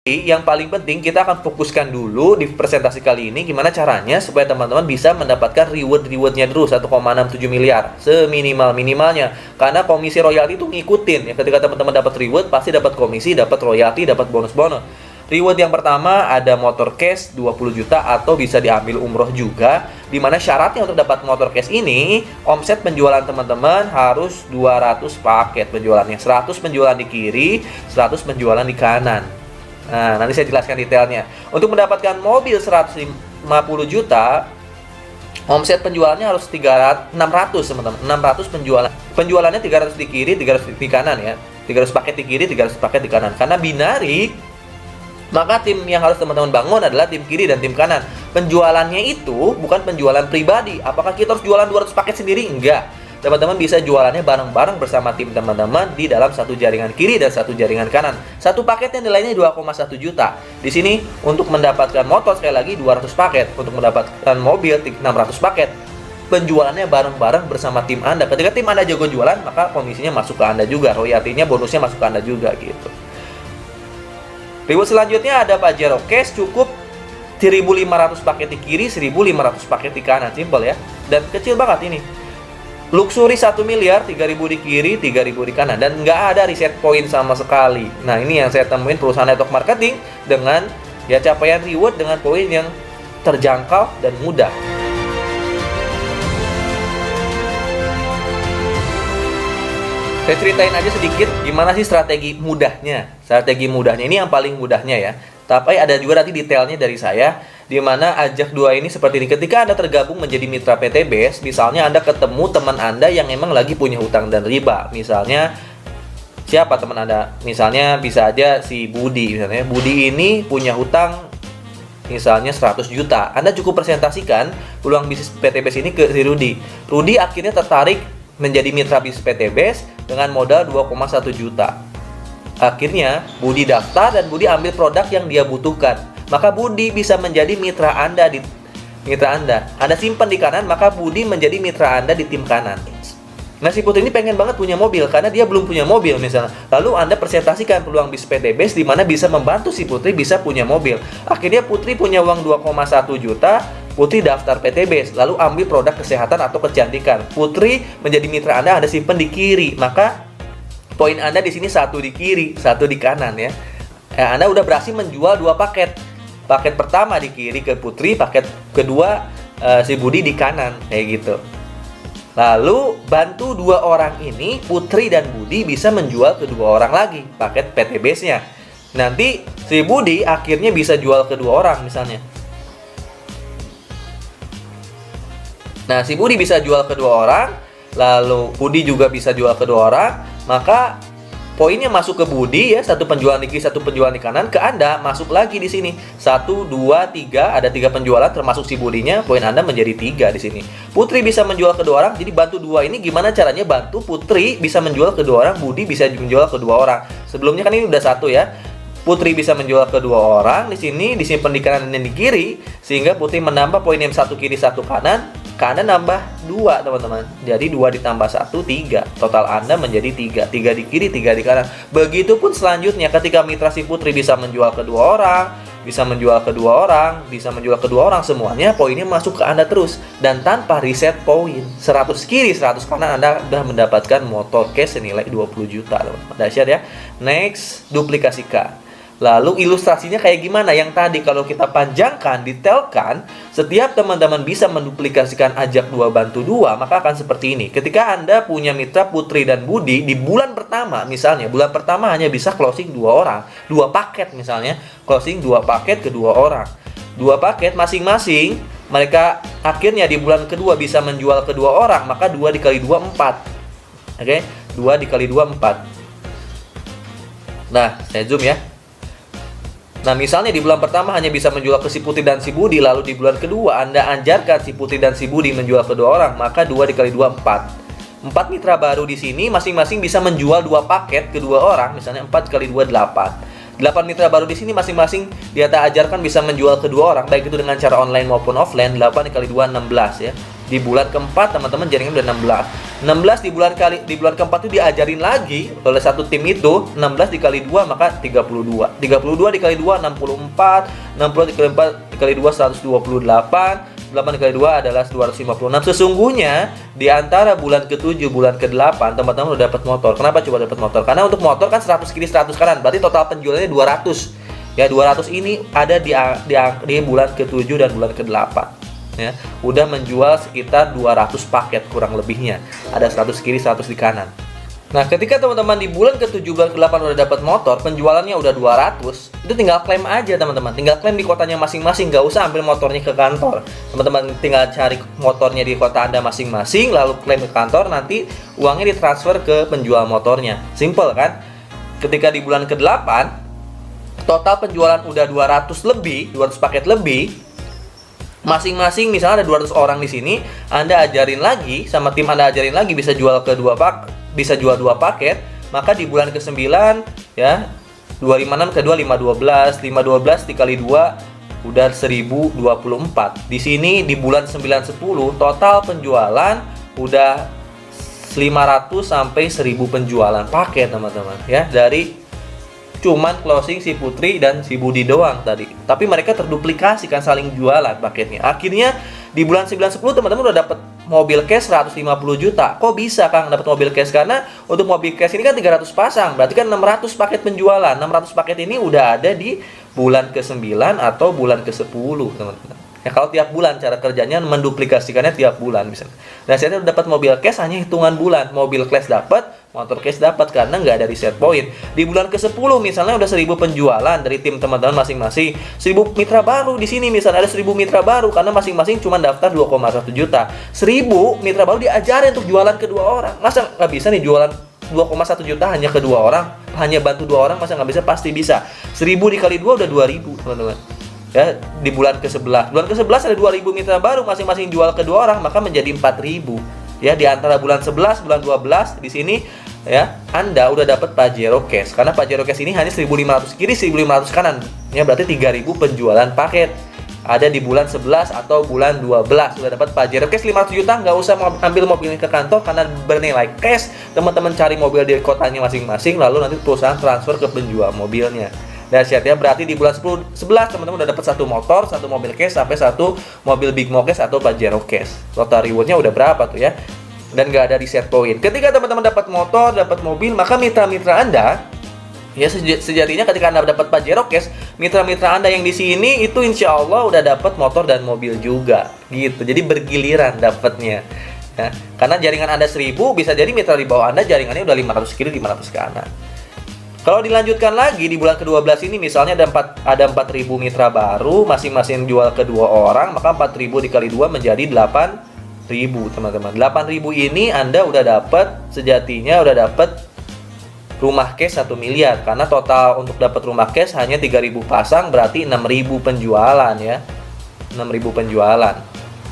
Yang paling penting kita akan fokuskan dulu di presentasi kali ini gimana caranya supaya teman-teman bisa mendapatkan rewardnya dulu 1,67 miliar seminimal-minimalnya. Karena komisi royalti itu ngikutin ya, ketika teman-teman dapat reward pasti dapat komisi, dapat royalti, dapat bonus-bonus. Reward yang pertama ada motor cash 20 juta atau bisa diambil umroh juga, dimana syaratnya untuk dapat motor cash ini omset penjualan teman-teman harus 200 paket penjualannya, 100 penjualan di kiri, 100 penjualan di kanan. Nah, nanti saya jelaskan detailnya. Untuk mendapatkan mobil 150 juta, omset penjualannya harus 600 teman-teman. 600 penjualan. Penjualannya 300 di kiri, 300 di kanan ya. 300 paket di kiri, 300 paket di kanan. Karena binari, maka tim yang harus teman-teman bangun adalah tim kiri dan tim kanan. Penjualannya itu bukan penjualan pribadi. Apakah kita harus jualan 200 paket sendiri? Enggak. Teman-teman bisa jualannya bareng-bareng bersama tim teman-teman di dalam satu jaringan kiri dan satu jaringan kanan. Satu paketnya nilainya 2,1 juta. Di sini untuk mendapatkan motor sekali lagi 200 paket, untuk mendapatkan mobil 600 paket. Penjualannya bareng-bareng bersama tim Anda. Ketika tim Anda jago jualan, maka komisinya masuk ke Anda juga, royaltinya, bonusnya masuk ke Anda juga gitu. Reward selanjutnya ada Pajero Cash, cukup 1.500 paket di kiri, 1.500 paket di kanan. Simple ya. Dan kecil banget ini. Luxury 1 miliar, 3.000 di kiri, 3.000 di kanan. Dan nggak ada reset point sama sekali. Nah, ini yang saya temuin perusahaan network marketing dengan ya capaian reward dengan poin yang terjangkau dan mudah. Saya ceritain aja sedikit gimana sih strategi mudahnya. Strategi mudahnya ini yang paling mudahnya ya. Tapi ada juga nanti detailnya dari saya, di mana ajak dua ini seperti ini. Ketika Anda tergabung menjadi mitra PT BES, misalnya Anda ketemu teman Anda yang emang lagi punya hutang dan riba. Misalnya, siapa teman Anda? Misalnya bisa aja si Budi. Misalnya, Budi ini punya hutang misalnya 100 juta. Anda cukup presentasikan peluang bisnis PT BES ini ke si Rudi. Rudi akhirnya tertarik menjadi mitra bisnis PT BES dengan modal 2,1 juta. Akhirnya, Budi daftar dan Budi ambil produk yang dia butuhkan. Maka Budi bisa menjadi mitra Anda di mitra Anda. Anda simpan di kanan, maka Budi menjadi mitra Anda di tim kanan. Nah, si Putri ini pengen banget punya mobil karena dia belum punya mobil misalnya. Lalu Anda presentasikan peluang bisnis PT BES di mana bisa membantu si Putri bisa punya mobil. Akhirnya Putri punya uang 2,1 juta, Putri daftar PT BES, lalu ambil produk kesehatan atau kecantikan. Putri menjadi mitra Anda simpan di kiri. Maka poin Anda di sini 1 di kiri, 1 di kanan ya. Anda udah berhasil menjual 2 paket. Paket pertama di kiri ke Putri, paket kedua si Budi di kanan, kayak gitu. Lalu bantu 2 orang ini, Putri dan Budi bisa menjual ke 2 orang lagi paket PT BES-nya. Nanti si Budi akhirnya bisa jual ke 2 orang misalnya. Nah, si Budi bisa jual ke 2 orang, lalu Budi juga bisa jual ke 2 orang, maka poinnya masuk ke Budi ya, 1 penjualan di kiri, 1 penjualan di kanan. Ke Anda masuk lagi di sini 1, 2, 3, ada 3 penjualan termasuk si Budinya, poin Anda menjadi 3 di sini. Putri bisa menjual ke 2 orang, jadi bantu 2 ini gimana caranya bantu Putri bisa menjual ke 2 orang, Budi bisa menjual ke 2 orang. Sebelumnya kan ini udah 1 ya. Putri bisa menjual ke 2 orang di sini, disimpan di kanan dan di kiri, sehingga Putri menambah poin yang 1 kiri 1 kanan. Ke Anda nambah 2 teman-teman. Jadi 2 ditambah 1, 3. Total Anda menjadi 3. 3 di kiri, 3 di kanan. Begitupun selanjutnya ketika mitra si Putri bisa menjual ke 2 orang, bisa menjual ke 2 orang, bisa menjual ke 2 orang, semuanya poinnya masuk ke Anda terus. Dan tanpa reset poin. 100 kiri, 100 kanan, Anda sudah mendapatkan motor cash senilai 20 juta teman-teman. Dahsyat ya. Next, duplikasikan. Lalu ilustrasinya kayak gimana? Yang tadi kalau kita panjangkan, detailkan, setiap teman-teman bisa menduplikasikan ajak 2 bantu 2, maka akan seperti ini. Ketika Anda punya mitra Putri dan Budi, di bulan pertama misalnya, bulan pertama hanya bisa closing 2 orang, 2 paket misalnya, closing 2 paket ke 2 orang. 2 paket masing-masing, mereka akhirnya di bulan kedua bisa menjual ke 2 orang, maka 2 dikali 2, 4. Oke, 2 dikali 2, 4. Nah, saya zoom ya. Nah, misalnya di bulan pertama hanya bisa menjual ke si Putri dan si Budi, lalu di bulan kedua Anda ajarkan si Putri dan si Budi menjual ke 2 orang, maka 2 dikali 2, 4. 4 mitra baru di sini masing-masing bisa menjual 2 paket ke 2 orang, misalnya 4 kali 2, 8. 8 mitra baru di sini masing-masing dia ajarkan bisa menjual ke 2 orang, baik itu dengan cara online maupun offline. 8 dikali 2, 16 ya. Di bulan keempat teman-teman jaringan udah 16 di bulan keempat itu diajarin lagi oleh satu tim itu. 16 dikali 2 maka 32 dikali 2 64, 60 dikali 2 128, 8 dikali 2 adalah 256. Sesungguhnya di antara bulan ke-7 bulan ke-8 teman-teman udah dapat motor. Kenapa coba dapat motor? Karena untuk motor kan 100 kiri 100 kanan, berarti total penjualannya 200. Ya 200 ini ada di bulan ke-7 dan bulan ke-8. Ya, udah menjual sekitar 200 paket kurang lebihnya. Ada 100 kiri 100 di kanan. Nah, ketika teman-teman di bulan ke-7 bulan ke-8 udah dapat motor, penjualannya udah 200, itu tinggal klaim aja teman-teman. Tinggal klaim di kotanya masing-masing, nggak usah ambil motornya ke kantor. Teman-teman tinggal cari motornya di kota Anda masing-masing, lalu klaim ke kantor, nanti uangnya ditransfer ke penjual motornya. Simple kan? Ketika di bulan ke-8 total penjualan udah 200 paket lebih. Masing-masing misalnya ada 200 orang di sini, Anda ajarin lagi sama tim Anda ajarin lagi bisa jual bisa jual 2 paket, maka di bulan ke-9 ya 256 kedua 512 dikali 2 udah 1024. Di sini di bulan 9 10 total penjualan udah 500 sampai 1000 penjualan paket teman-teman ya, dari cuman closing si Putri dan si Budi doang tadi. Tapi mereka terduplikasi kan, saling jualan paketnya. Akhirnya di bulan 9 10 teman-teman udah dapat mobil cash 150 juta. Kok bisa Kang dapat mobil cash? Karena untuk mobil cash ini kan 300 pasang, berarti kan 600 paket penjualan. 600 paket ini udah ada di bulan ke-9 atau bulan ke-10, teman-teman. Ya kalau tiap bulan cara kerjanya menduplikasikannya tiap bulan misalnya. Nah, saya dapat mobil cash hanya hitungan bulan. Mobil cash dapat, motor cash dapat karena nggak ada reset point. Di bulan ke-10 misalnya udah 1000 penjualan dari tim teman-teman masing-masing. 1000 mitra baru di sini misalnya ada 1000 mitra baru karena masing-masing cuma daftar 2,1 juta. 1000 mitra baru diajarin untuk jualan ke 2 orang. Masa nggak bisa nih jualan 2,1 juta hanya ke 2 orang, hanya bantu 2 orang, masa nggak bisa? Pasti bisa. 1000 dikali 2 udah 2000 teman-teman. Ya, di bulan ke-11. Bulan ke-11 ada 2000 mitra baru, masing-masing jual ke 2 orang, maka menjadi 4000. Ya, di antara bulan 11, bulan 12 di sini ya, Anda udah dapat Pajero Cash. Karena Pajero Cash ini hanya 1500 kiri, 1500 kanan. Ya, berarti 3000 penjualan paket. Ada di bulan 11 atau bulan 12 sudah dapat Pajero Cash 500 juta, nggak usah ambil mobilnya ke kantor karena bernilai cash. Teman-teman cari mobil di kotanya masing-masing, lalu nanti perusahaan transfer ke penjual mobilnya. Dahsyat ya, berarti di bulan 11 teman-teman udah dapat 1 motor, 1 mobil cash sampai 1 mobil Big Mo Cash atau Pajero Cash. Total rewardnya udah berapa tuh ya? Dan nggak ada reset point. Ketika teman-teman dapat motor, dapat mobil, maka mitra-mitra Anda ya sejatinya ketika Anda dapat Pajero Cash, mitra-mitra Anda yang di sini itu insya Allah udah dapat motor dan mobil juga gitu. Jadi bergiliran dapatnya. Ya. Karena jaringan Anda 1000, bisa jadi mitra di bawah Anda jaringannya udah 500 kiri, 500 kanan. Kalau dilanjutkan lagi di bulan ke-12 ini misalnya ada 4000 mitra baru, masing-masing jual ke 2 orang, maka 4000 dikali 2 menjadi 8000, teman-teman. 8000 ini Anda udah dapat, sejatinya udah dapat rumah cash 1 miliar karena total untuk dapat rumah cash hanya 3000 pasang, berarti 6000 penjualan ya. 6000 penjualan.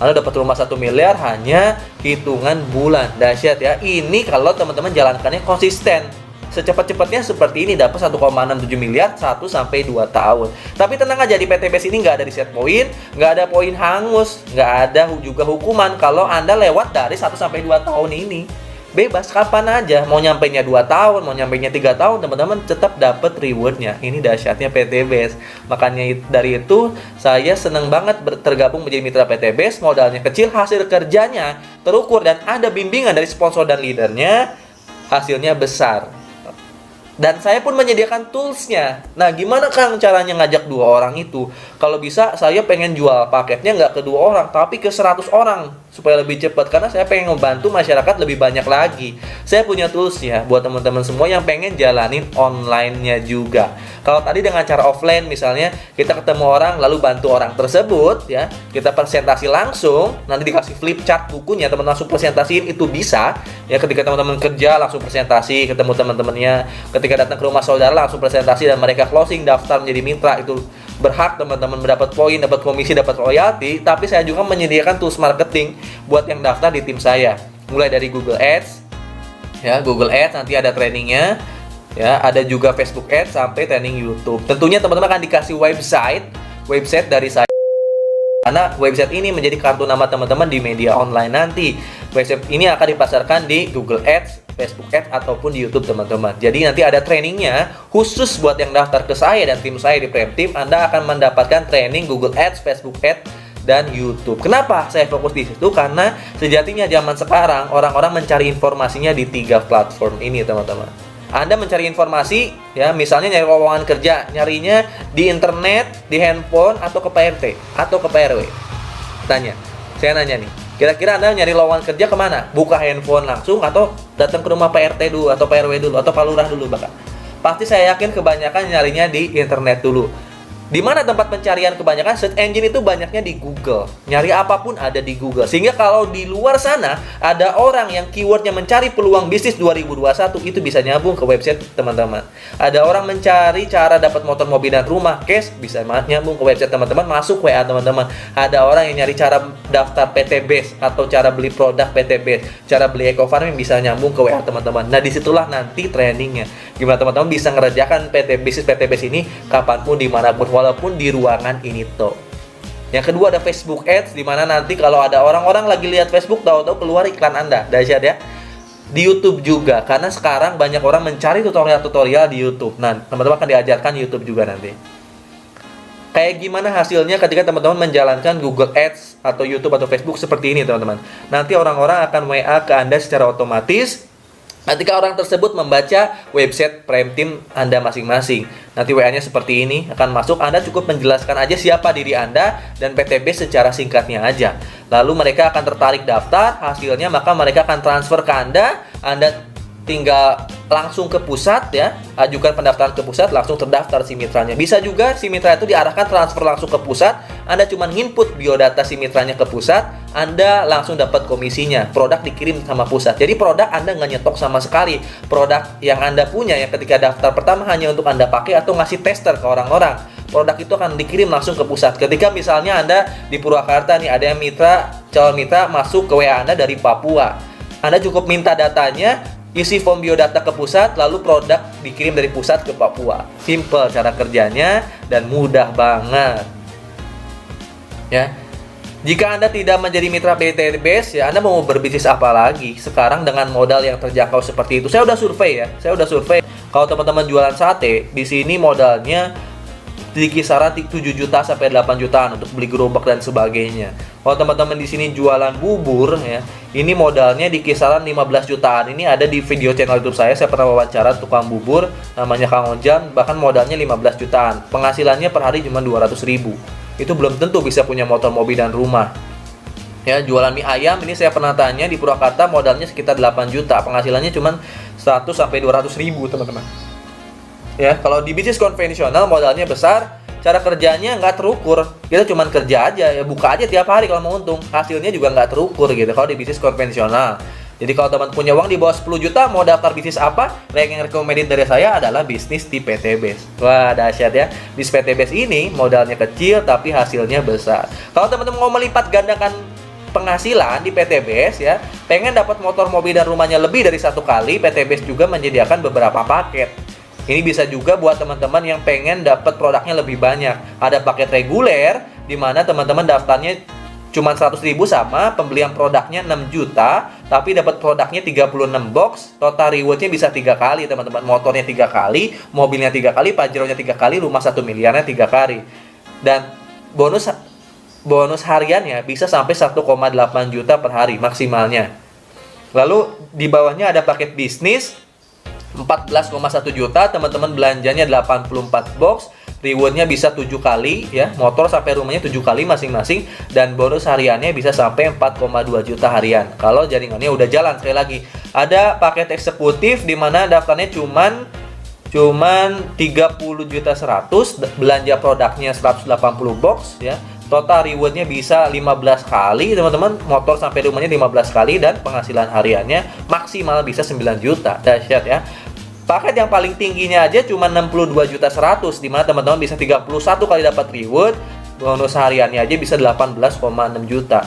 Anda dapat rumah 1 miliar hanya hitungan bulan. Dahsyat ya. Ini kalau teman-teman jalankannya konsisten. Secepat-cepatnya seperti ini dapat 1,67 miliar 1 sampai 2 tahun. Tapi tenang aja, di PTBS ini nggak ada reset point, nggak ada poin hangus, nggak ada juga hukuman kalau Anda lewat dari 1 sampai 2 tahun ini. Bebas kapan aja, mau nyampainya 2 tahun, mau nyampainya 3 tahun, teman-teman tetap dapat rewardnya. Ini dahsyatnya PTBS. Makanya dari itu saya seneng banget tergabung menjadi mitra PTBS. Modalnya kecil, hasil kerjanya terukur dan ada bimbingan dari sponsor dan leadernya, hasilnya besar. Dan saya pun menyediakan toolsnya. Nah, gimana Kang caranya ngajak 2 orang itu? Kalau bisa, saya pengen jual paketnya nggak ke 2 orang, tapi ke 100 orang. Supaya lebih cepat. Karena saya pengen membantu masyarakat lebih banyak lagi. Saya punya toolsnya buat teman-teman semua yang pengen jalanin online-nya juga. Kalau tadi dengan cara offline, misalnya kita ketemu orang, lalu bantu orang tersebut, ya, kita presentasi langsung, nanti dikasih flip chart bukunya, teman-teman langsung presentasiin, itu bisa. Ya, ketika teman-teman kerja, langsung presentasi, ketemu teman-temannya. Ketika datang ke rumah saudara langsung presentasi dan mereka closing daftar menjadi mitra, itu berhak teman-teman mendapat poin, dapat komisi, dapat royalti. Tapi saya juga menyediakan tools marketing buat yang daftar di tim saya, mulai dari Google Ads ya, Google Ads nanti ada trainingnya ya, ada juga Facebook Ads sampai training YouTube. Tentunya teman-teman akan dikasih website dari saya Karena website ini menjadi kartu nama teman-teman di media online nanti. Website ini akan dipasarkan di Google Ads, Facebook Ads, ataupun di YouTube teman-teman. Jadi nanti ada trainingnya khusus buat yang daftar ke saya dan tim saya di Prem Team. Anda akan mendapatkan training Google Ads, Facebook Ads, dan YouTube. Kenapa saya fokus di situ? Karena sejatinya zaman sekarang orang-orang mencari informasinya di 3 platform ini teman-teman. Anda mencari informasi, ya misalnya nyari lowongan kerja, nyarinya di internet, di handphone, atau ke PRT, atau ke PRW. Saya nanya nih, kira-kira Anda nyari lowongan kerja kemana? Buka handphone langsung, atau datang ke rumah PRT dulu, atau PRW dulu, atau Pak Lurah dulu bahkan? Pasti saya yakin kebanyakan nyarinya di internet dulu. Di mana tempat pencarian kebanyakan search engine itu banyaknya di Google. Nyari apapun ada di Google. Sehingga kalau di luar sana ada orang yang keywordnya mencari peluang bisnis 2021, itu bisa nyambung ke website teman-teman. Ada orang mencari cara dapat motor, mobil, dan rumah, cash, bisa nyambung ke website teman-teman, masuk WA teman-teman. Ada orang yang nyari cara daftar PT Base atau cara beli produk PT Base, cara beli eco farming, bisa nyambung ke WA teman-teman. Nah disitulah nanti trainingnya. Gimana teman-teman bisa ngerjakan bisnis PT Base ini kapanpun, dimanapun, walaupun di ruangan ini toh. Yang kedua ada Facebook Ads, dimana nanti kalau ada orang-orang lagi lihat Facebook, tahu-tahu keluar iklan Anda. Dahsyat ya. Di YouTube juga, karena sekarang banyak orang mencari tutorial-tutorial di YouTube. Nah, teman-teman akan diajarkan YouTube juga nanti. Kayak gimana hasilnya ketika teman-teman menjalankan Google Ads atau YouTube atau Facebook seperti ini teman-teman. Nanti orang-orang akan WA ke Anda secara otomatis ketika orang tersebut membaca website Prem Team Anda masing-masing. Nanti WA-nya seperti ini akan masuk. Anda cukup menjelaskan aja siapa diri Anda dan PTB secara singkatnya aja. Lalu mereka akan tertarik daftar, hasilnya maka mereka akan transfer ke Anda. Anda tinggal langsung ke pusat ya, ajukan pendaftaran ke pusat, langsung terdaftar si mitranya. Bisa juga si mitra itu diarahkan transfer langsung ke pusat. Anda cuma input biodata si mitranya ke pusat, Anda langsung dapat komisinya. Produk dikirim sama pusat. Jadi produk Anda nggak nyetok sama sekali. Produk yang Anda punya yang ketika daftar pertama hanya untuk Anda pakai atau ngasih tester ke orang-orang. Produk itu akan dikirim langsung ke pusat. Ketika misalnya Anda di Purwakarta nih, ada yang calon mitra masuk ke WA Anda dari Papua. Anda cukup minta datanya, isi form biodata ke pusat, lalu produk dikirim dari pusat ke Papua. Simple cara kerjanya dan mudah banget. Ya. Jika Anda tidak menjadi mitra PT Base, ya Anda mau berbisnis apa lagi? Sekarang dengan modal yang terjangkau seperti itu. Saya udah survei ya. Kalau teman-teman jualan sate, di sini modalnya di kisaran 7 juta sampai 8 jutaan untuk beli gerobak dan sebagainya. Kalau teman-teman di sini jualan bubur ya, ini modalnya di kisaran 15 jutaan. Ini ada di video channel YouTube saya pernah wawancara tukang bubur namanya Kang Ojan, bahkan modalnya 15 jutaan. Penghasilannya per hari cuma 200.000. Itu belum tentu bisa punya motor, mobil, dan rumah. Ya, jualan mie ayam ini saya pernah tanya di Purwakarta modalnya sekitar 8 juta. Penghasilannya cuma 100 sampai 200.000, teman-teman. Ya, kalau di bisnis konvensional modalnya besar, cara kerjanya nggak terukur. Kita cuma kerja aja, ya buka aja tiap hari kalau mau untung. Hasilnya juga nggak terukur gitu kalau di bisnis konvensional. Jadi kalau teman punya uang di bawah 10 juta, mau daftar bisnis apa? Yang recommended dari saya adalah bisnis di PT Base. Wah, dahsyat ya. Bisnis PT Base ini modalnya kecil tapi hasilnya besar. Kalau teman-teman mau melipat gandakan penghasilan di PT Base ya, pengen dapat motor, mobil, dan rumahnya lebih dari 1 kali, PT Base juga menyediakan beberapa paket. Ini bisa juga buat teman-teman yang pengen dapat produknya lebih banyak. Ada paket reguler di mana teman-teman daftarnya cuma 100.000 sama pembelian produknya 6 juta, tapi dapat produknya 36 box. Total rewardnya bisa 3 kali teman-teman. Motornya 3 kali, mobilnya 3 kali, Pajero-nya 3 kali, rumah 1 miliarnya 3 kali. Dan bonus hariannya bisa sampai 1,8 juta per hari maksimalnya. Lalu di bawahnya ada paket bisnis 14,1 juta, teman-teman belanjanya 84 box, rewardnya bisa 7 kali ya, motor sampai rumahnya 7 kali masing-masing, dan bonus hariannya bisa sampai 4,2 juta harian kalau jaringannya udah jalan. Sekali lagi, ada paket eksekutif di mana daftarnya cuman 30 juta 100, belanja produknya 180 box ya. Total rewardnya bisa 15 kali teman-teman, motor sampai rumahnya 15 kali, dan penghasilan hariannya maksimal bisa 9 juta. Dahsyat ya. Paket yang paling tingginya aja cuma 62 juta 100, dimana teman-teman bisa 31 kali dapat reward, bonus hariannya aja bisa 18,6 juta.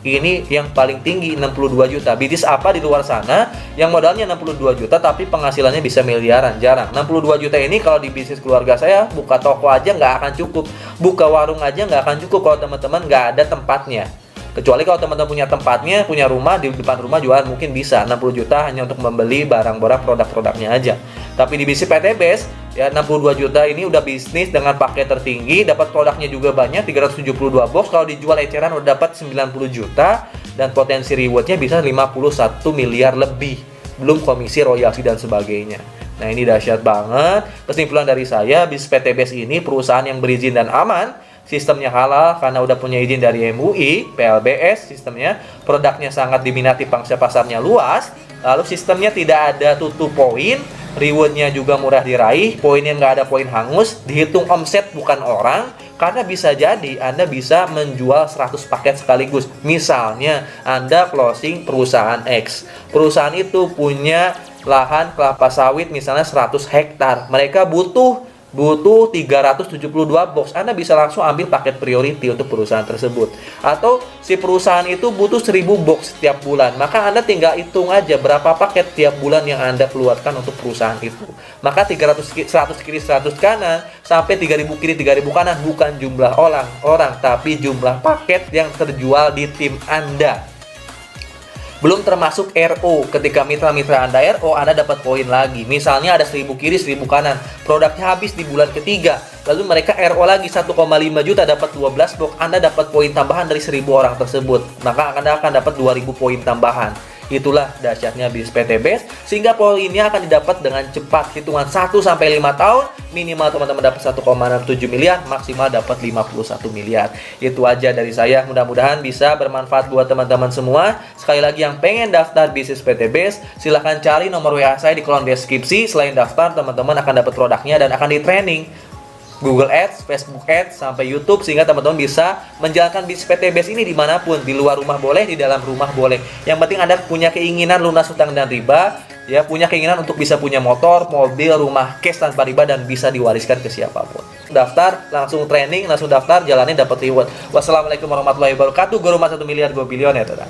Ini yang paling tinggi 62 juta. Bisnis apa di luar sana yang modalnya 62 juta tapi penghasilannya bisa miliaran? Jarang. 62 juta ini kalau di bisnis keluarga saya, buka toko aja nggak akan cukup. Buka warung aja nggak akan cukup kalau teman-teman nggak ada tempatnya. Kecuali kalau teman-teman punya tempatnya, punya rumah, di depan rumah jualan mungkin bisa 60 juta hanya untuk membeli barang-barang produk-produknya aja. Tapi di bisnis PT Best, ya 62 juta ini udah bisnis dengan paket tertinggi, dapat produknya juga banyak, 372 box, kalau dijual eceran udah dapat 90 juta, dan potensi rewardnya bisa 51 miliar lebih. Belum komisi, royalti, dan sebagainya. Nah ini dahsyat banget. Kesimpulan dari saya, bisnis PT Best ini perusahaan yang berizin dan aman, sistemnya halal karena udah punya izin dari MUI, PLBS sistemnya, produknya sangat diminati, pangsa pasarnya luas, lalu sistemnya tidak ada tutup poin, rewardnya juga murah diraih, poinnya nggak ada poin hangus, dihitung omset bukan orang, karena bisa jadi Anda bisa menjual 100 paket sekaligus. Misalnya Anda closing perusahaan X, perusahaan itu punya lahan kelapa sawit misalnya 100 hektar, mereka butuh 372 box, Anda bisa langsung ambil paket priority untuk perusahaan tersebut. Atau si perusahaan itu butuh 1000 box setiap bulan, maka Anda tinggal hitung aja berapa paket tiap bulan yang Anda keluarkan untuk perusahaan itu. Maka 100 kiri 100 kanan sampai 3000 kiri 3000 kanan bukan jumlah orang, tapi jumlah paket yang terjual di tim Anda. Belum termasuk RO. Ketika mitra-mitra Anda RO, Anda dapat poin lagi. Misalnya ada 1000 kiri, 1000 kanan. Produknya habis di bulan ketiga. Lalu mereka RO lagi 1,5 juta, dapat 12 box. Anda dapat poin tambahan dari 1000 orang tersebut. Maka Anda akan dapat 2000 poin tambahan. Itulah dahsyatnya bisnis PT Best, sehingga poinnya akan didapat dengan cepat. Hitungan 1-5 tahun, minimal teman-teman dapat 1,67 miliar, maksimal dapat 51 miliar. Itu aja dari saya, mudah-mudahan bisa bermanfaat buat teman-teman semua. Sekali lagi yang pengen daftar bisnis PT Best, silahkan cari nomor WA saya di kolom deskripsi. Selain daftar, teman-teman akan dapat produknya dan akan di training Google Ads, Facebook Ads, sampai YouTube, sehingga teman-teman bisa menjalankan bisnis PT Best ini dimanapun, di luar rumah boleh, di dalam rumah boleh. Yang penting Anda punya keinginan lunas hutang dan riba, ya, punya keinginan untuk bisa punya motor, mobil, rumah cash tanpa riba dan bisa diwariskan ke siapapun. Daftar, langsung training, langsung daftar, jalanin dapat reward. Wassalamualaikum warahmatullahi wabarakatuh. Gue rumah 1 miliar, gue bilioner.